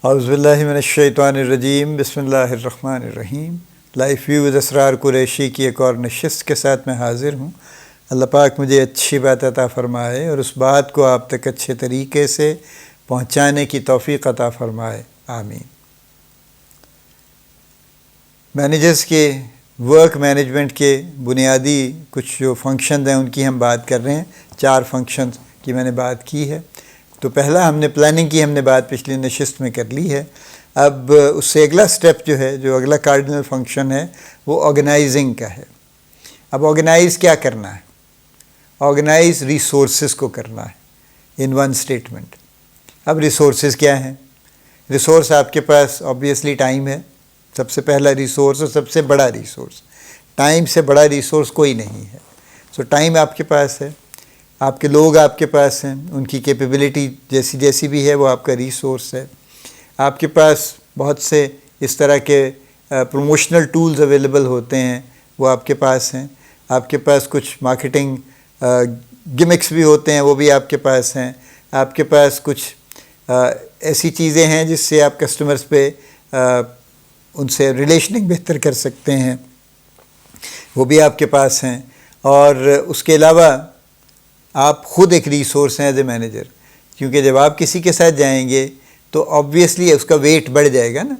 اعوذ باللہ من الشیطان الرجیم، بسم اللہ الرحمن الرحیم۔ لائف ویو ود اسرار قریشی کی ایک اور نشست کے ساتھ میں حاضر ہوں۔ اللہ پاک مجھے اچھی بات عطا فرمائے اور اس بات کو آپ تک اچھے طریقے سے پہنچانے کی توفیق عطا فرمائے، آمین۔ مینیجرز کے ورک مینجمنٹ کے بنیادی کچھ جو فنکشنز ہیں ان کی ہم بات کر رہے ہیں۔ 4 فنکشنز کی میں نے بات کی ہے۔ تو پہلا ہم نے پلاننگ کی، ہم نے بات پچھلی نشست میں کر لی ہے۔ اب اس سے اگلا سٹیپ جو اگلا کارڈنل فنکشن ہے وہ آرگنائزنگ کا ہے۔ اب آرگنائز کیا کرنا ہے؟ آرگنائز ریسورسز کو کرنا ہے ان ون سٹیٹمنٹ۔ اب ریسورسز کیا ہیں؟ ریسورس آپ کے پاس آبویسلی ٹائم ہے، سب سے پہلا ریسورس اور سب سے بڑا ریسورس۔ ٹائم سے بڑا ریسورس کوئی نہیں ہے۔ سو ٹائم آپ کے پاس ہے، آپ کے لوگ آپ کے پاس ہیں، ان کی کیپیبلٹی جیسی بھی ہے وہ آپ کا ریسورس ہے۔ آپ کے پاس بہت سے اس طرح کے پروموشنل ٹولز اویلیبل ہوتے ہیں، وہ آپ کے پاس ہیں۔ آپ کے پاس کچھ مارکیٹنگ گمکس بھی ہوتے ہیں، وہ بھی آپ کے پاس ہیں۔ آپ کے پاس کچھ ایسی چیزیں ہیں جس سے آپ کسٹمرز پہ ان سے ریلیشننگ بہتر کر سکتے ہیں، وہ بھی آپ کے پاس ہیں۔ اور اس کے علاوہ آپ خود ایک ریسورس ہیں ایز اے مینیجر، کیونکہ جب آپ کسی کے ساتھ جائیں گے تو آبویسلی اس کا ویٹ بڑھ جائے گا نا۔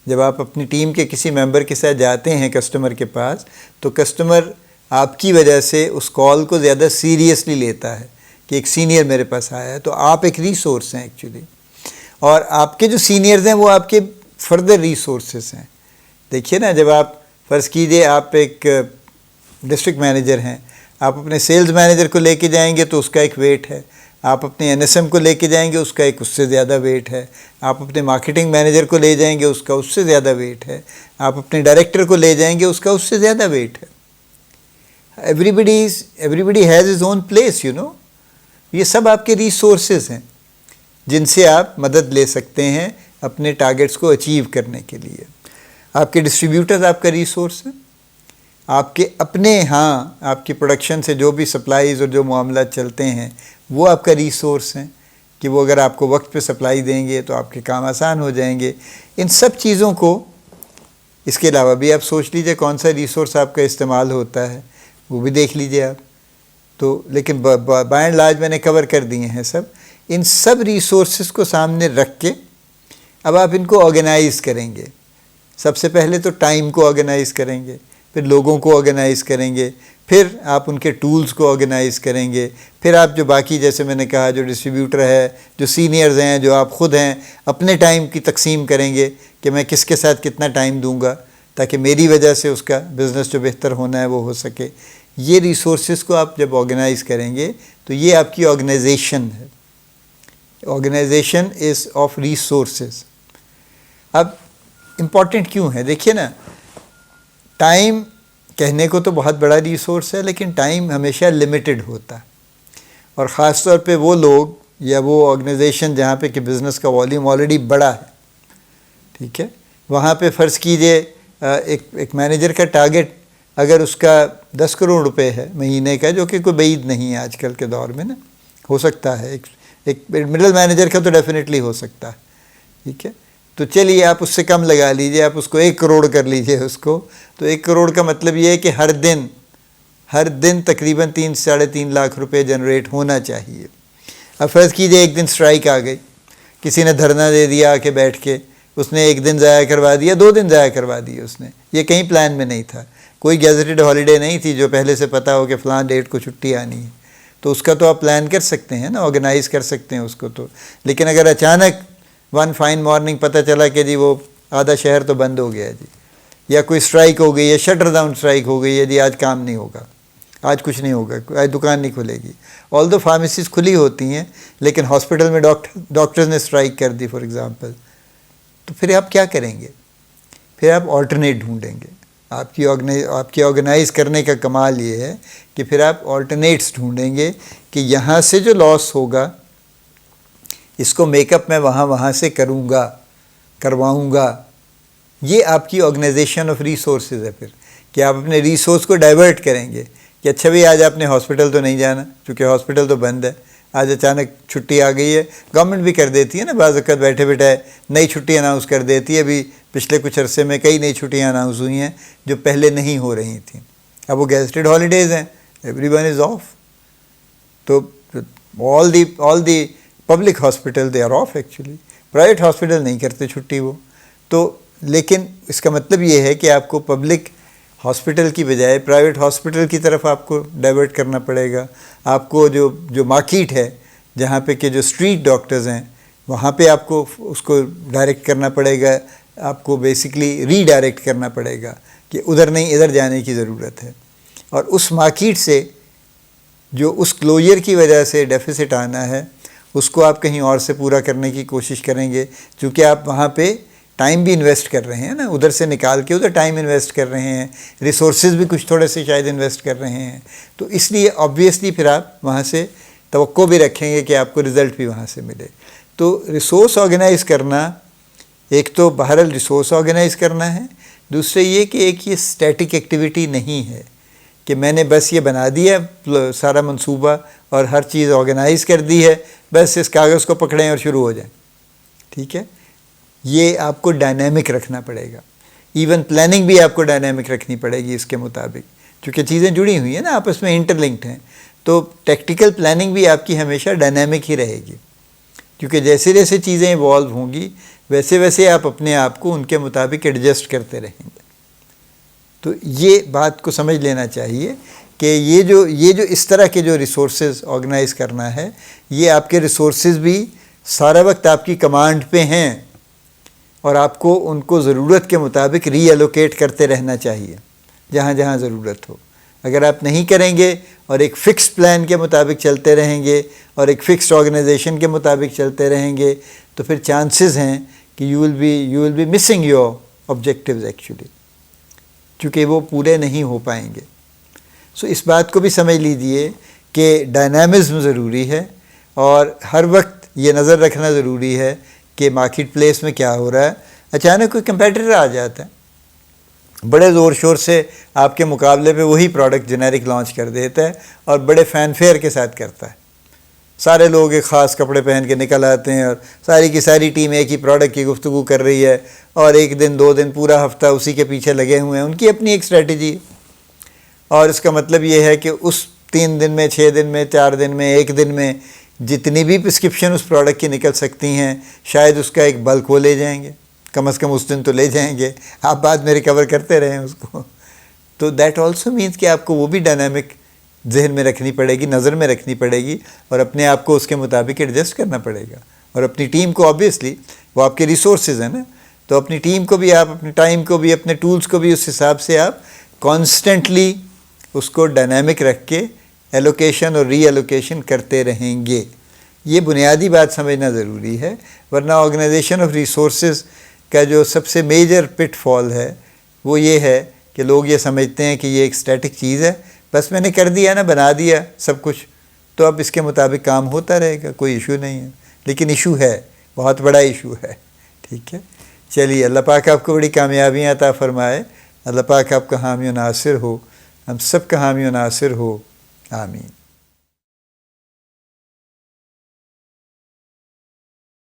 جب آپ اپنی ٹیم کے کسی ممبر کے ساتھ جاتے ہیں کسٹمر کے پاس، تو کسٹمر آپ کی وجہ سے اس کال کو زیادہ سیریسلی لیتا ہے کہ ایک سینئر میرے پاس آیا ہے، تو آپ ایک ریسورس ہیں ایکچولی۔ اور آپ کے جو سینئرز ہیں وہ آپ کے فردر ریسورسز ہیں۔ دیکھیے نا، جب آپ فرض کیجئے آپ ایک ڈسٹرکٹ مینیجر ہیں، آپ اپنے سیلز مینیجر کو لے کے جائیں گے تو اس کا ایک ویٹ ہے، آپ اپنے این ایس ایم کو لے کے جائیں گے اس کا ایک اس سے زیادہ ویٹ ہے، آپ اپنے مارکیٹنگ مینیجر کو لے جائیں گے اس کا اس سے زیادہ ویٹ ہے، آپ اپنے ڈائریکٹر کو لے جائیں گے اس کا اس سے زیادہ ویٹ ہے۔ Everybody has his own place, یہ سب آپ کے ریسورسز ہیں جن سے آپ مدد لے سکتے ہیں اپنے ٹارگیٹس کو اچیو کرنے کے لیے۔ آپ کے ڈسٹریبیوٹرز آپ کا ریسورس ہیں، آپ کے اپنے آپ کی پروڈکشن سے جو بھی سپلائیز اور جو معاملات چلتے ہیں وہ آپ کا ریسورس ہیں کہ وہ اگر آپ کو وقت پہ سپلائی دیں گے تو آپ کے کام آسان ہو جائیں گے۔ ان سب چیزوں کو، اس کے علاوہ بھی آپ سوچ لیجئے کون سا ریسورس آپ کا استعمال ہوتا ہے، وہ بھی دیکھ لیجئے آپ تو۔ لیکن بائی اینڈ لارج میں نے کور کر دیے ہیں سب۔ ان سب ریسورسز کو سامنے رکھ کے اب آپ ان کو آرگنائز کریں گے۔ سب سے پہلے تو ٹائم کو آرگنائز کریں گے، پھر لوگوں کو آرگنائز کریں گے، پھر آپ ان کے ٹولز کو آرگنائز کریں گے، پھر آپ جو باقی جیسے میں نے کہا جو ڈسٹریبیوٹر ہے، جو سینئرز ہیں، جو آپ خود ہیں، اپنے ٹائم کی تقسیم کریں گے کہ میں کس کے ساتھ کتنا ٹائم دوں گا تاکہ میری وجہ سے اس کا بزنس جو بہتر ہونا ہے وہ ہو سکے۔ یہ ریسورسز کو آپ جب آرگنائز کریں گے تو یہ آپ کی آرگنائزیشن ہے۔ Organisation is of resources. اب امپورٹنٹ کیوں ہے؟ دیکھیے نا، ٹائم کہنے کو تو بہت بڑا ریسورس ہے، لیکن ٹائم ہمیشہ لمیٹڈ ہوتا ہے، اور خاص طور پہ وہ لوگ یا وہ آرگنائزیشن جہاں پہ کہ بزنس کا والیوم آلریڈی بڑا ہے، ٹھیک ہے، وہاں پہ فرض کیجئے ایک مینیجر کا ٹارگٹ اگر اس کا 10 کروڑ روپے ہے مہینے کا، جو کہ کوئی بعید نہیں ہے آج کل کے دور میں نا، ہو سکتا ہے ایک مڈل مینیجر کا تو ڈیفینیٹلی ہو سکتا ہے، ٹھیک ہے، تو چلیے آپ اس سے کم لگا لیجئے، آپ اس کو 1 کروڑ کر لیجئے اس کو، تو 1 کروڑ کا مطلب یہ ہے کہ ہر دن تقریباً 3 سے 3.5 لاکھ روپے جنریٹ ہونا چاہیے۔ اب فرض کیجئے ایک دن سٹرائک آ گئی، کسی نے دھرنا دے دیا آ کے بیٹھ کے، اس نے 1 دن ضائع کروا دیا، 2 دن ضائع کروا دیے اس نے، یہ کہیں پلان میں نہیں تھا، کوئی گیزٹڈ ہالیڈے نہیں تھی جو پہلے سے پتہ ہو کہ فلاں ڈیٹ کو چھٹی آنی ہے، تو اس کا تو آپ پلان کر سکتے ہیں نا، آرگنائز کر سکتے ہیں اس کو تو۔ لیکن اگر اچانک ون فائن مارننگ پتہ چلا کہ جی وہ آدھا شہر تو بند ہو گیا جی، یا کوئی سٹرائک ہو گئی ہے، شٹر ڈاؤن سٹرائک ہو گئی ہے جی، آج کام نہیں ہوگا، آج کچھ نہیں ہوگا، آج دکان نہیں کھلے گی، آل دو فارمیسیز کھلی ہوتی ہیں لیکن ہاسپٹل میں ڈاکٹرز نے سٹرائک کر دی فار ایگزامپل، تو پھر آپ کیا کریں گے؟ پھر آپ آلٹرنیٹ ڈھونڈیں گے۔ آپ کی آرگنائز کرنے کا کمال یہ ہے کہ پھر آپ آلٹرنیٹس ڈھونڈیں گے کہ یہاں سے جو لاس ہوگا اس کو میک اپ میں وہاں سے کرواؤں گا۔ یہ آپ کی آرگنائزیشن آف ریسورسز ہے پھر، کہ آپ اپنے ریسورس کو ڈائیورٹ کریں گے کہ اچھا بھی آج آپ نے ہاسپٹل تو نہیں جانا چونکہ ہاسپٹل تو بند ہے، آج اچانک چھٹی آ گئی ہے، گورنمنٹ بھی کر دیتی ہے نا بعض اوقات بیٹھے بیٹھے نئی چھٹی اناؤنس کر دیتی ہے. ابھی پچھلے کچھ عرصے میں کئی نئی چھٹیاں اناؤنس ہوئی ہیں جو پہلے نہیں ہو رہی تھیں. اب وہ گیزٹڈ ہالیڈیز ہیں، ایوری ون از آف. تو all the public hospital they are off actually. Private hospital نہیں کرتے چھٹی وہ. تو لیکن اس کا مطلب یہ ہے کہ آپ کو پبلک ہاسپٹل کی بجائے پرائیویٹ ہاسپٹل کی طرف آپ کو ڈائیورٹ کرنا پڑے گا. آپ کو جو مارکیٹ ہے جہاں پہ کہ جو اسٹریٹ ڈاکٹرز ہیں وہاں پہ آپ کو اس کو ڈائریکٹ کرنا پڑے گا. آپ کو بیسکلی ری ڈائریکٹ کرنا پڑے گا کہ ادھر نہیں ادھر جانے کی ضرورت ہے. اور اس مارکیٹ سے جو اس کلوجر کی وجہ سے ڈیفیسٹ آنا ہے اس کو آپ کہیں اور سے پورا کرنے کی کوشش کریں گے، چونکہ آپ وہاں پہ ٹائم بھی انویسٹ کر رہے ہیں نا، ادھر سے نکال کے ادھر ٹائم انویسٹ کر رہے ہیں، ریسورسز بھی کچھ تھوڑے سے شاید انویسٹ کر رہے ہیں. تو اس لیے آبویسلی پھر آپ وہاں سے توقع بھی رکھیں گے کہ آپ کو رزلٹ بھی وہاں سے ملے. تو ریسورس آرگنائز کرنا، ایک تو بہرحال ریسورس آرگنائز کرنا ہے، دوسرے یہ کہ ایک یہ اسٹیٹک ایکٹیویٹی نہیں ہے کہ میں نے بس یہ بنا دیا سارا منصوبہ اور ہر چیز آرگنائز کر دی ہے، بس اس کاغذ کو پکڑیں اور شروع ہو جائیں. ٹھیک ہے، یہ آپ کو ڈائنامک رکھنا پڑے گا. ایون پلاننگ بھی آپ کو ڈائنامک رکھنی پڑے گی اس کے مطابق، چونکہ چیزیں جڑی ہوئی ہیں نا آپس میں، انٹر لنکڈ ہیں. تو ٹیکٹیکل پلاننگ بھی آپ کی ہمیشہ ڈائنامک ہی رہے گی، کیونکہ جیسے جیسے چیزیں ایوالو ہوں گی ویسے ویسے آپ اپنے آپ کو ان کے مطابق ایڈجسٹ کرتے رہیں گے. تو یہ بات کو سمجھ لینا چاہیے کہ یہ جو اس طرح کے جو ریسورسز آرگنائز کرنا ہے، یہ آپ کے ریسورسز بھی سارا وقت آپ کی کمانڈ پہ ہیں اور آپ کو ان کو ضرورت کے مطابق ری ایلوکیٹ کرتے رہنا چاہیے جہاں جہاں ضرورت ہو. اگر آپ نہیں کریں گے اور ایک فکس پلان کے مطابق چلتے رہیں گے اور ایک فکسڈ آرگنائزیشن کے مطابق چلتے رہیں گے تو پھر چانسز ہیں کہ you will be missing your objectives actually, چونکہ وہ پورے نہیں ہو پائیں گے. سو اس بات کو بھی سمجھ لیجیے کہ ڈائنامزم ضروری ہے اور ہر وقت یہ نظر رکھنا ضروری ہے کہ مارکیٹ پلیس میں کیا ہو رہا ہے. اچانک کوئی کمپیٹیٹر آ جاتا ہے، بڑے زور شور سے آپ کے مقابلے پہ وہی پروڈکٹ جنیرک لانچ کر دیتا ہے اور بڑے فین فیئر کے ساتھ کرتا ہے. سارے لوگ ایک خاص کپڑے پہن کے نکل آتے ہیں اور ساری کی ساری ٹیم ایک ہی پروڈکٹ کی گفتگو کر رہی ہے اور ایک دن 2 دن پورا ہفتہ اسی کے پیچھے لگے ہوئے ہیں. ان کی اپنی ایک اسٹریٹجی، اور اس کا مطلب یہ ہے کہ اس 3 دن میں 6 دن میں 4 دن میں 1 دن میں جتنی بھی پرسکرپشن اس پروڈکٹ کی نکل سکتی ہیں شاید اس کا ایک بلک وہ لے جائیں گے، کم از کم اس دن تو لے جائیں گے، آپ بعد میں ریکور کرتے رہیں اس کو. تو دیٹ آلسو مینس کہ آپ کو وہ بھی ڈائنامک ذہن میں رکھنی پڑے گی، نظر میں رکھنی پڑے گی اور اپنے آپ کو اس کے مطابق ایڈجسٹ کرنا پڑے گا. اور اپنی ٹیم کو آبویسلی وہ آپ کے ریسورسز ہیں نا، تو اپنی ٹیم کو بھی آپ اپنے ٹائم کو بھی اپنے ٹولز کو بھی اس حساب سے آپ کانسٹنٹلی اس کو ڈائنامک رکھ کے ایلوکیشن اور ری ایلوکیشن کرتے رہیں گے. یہ بنیادی بات سمجھنا ضروری ہے، ورنہ آرگنائزیشن آف ریسورسز کا جو سب سے میجر پٹ فال ہے وہ یہ ہے کہ لوگ یہ سمجھتے ہیں کہ یہ ایک اسٹیٹک چیز ہے، بس میں نے کر دیا نا، بنا دیا سب کچھ، تو اب اس کے مطابق کام ہوتا رہے گا، کوئی ایشو نہیں ہے. لیکن ایشو ہے، بہت بڑا ایشو ہے. ٹھیک ہے، چلیے اللہ پاک آپ کو بڑی کامیابیاں عطا فرمائے. اللہ پاک آپ کا حامی و ناصر ہو، ہم سب کا حامی و ناصر ہو. آمین.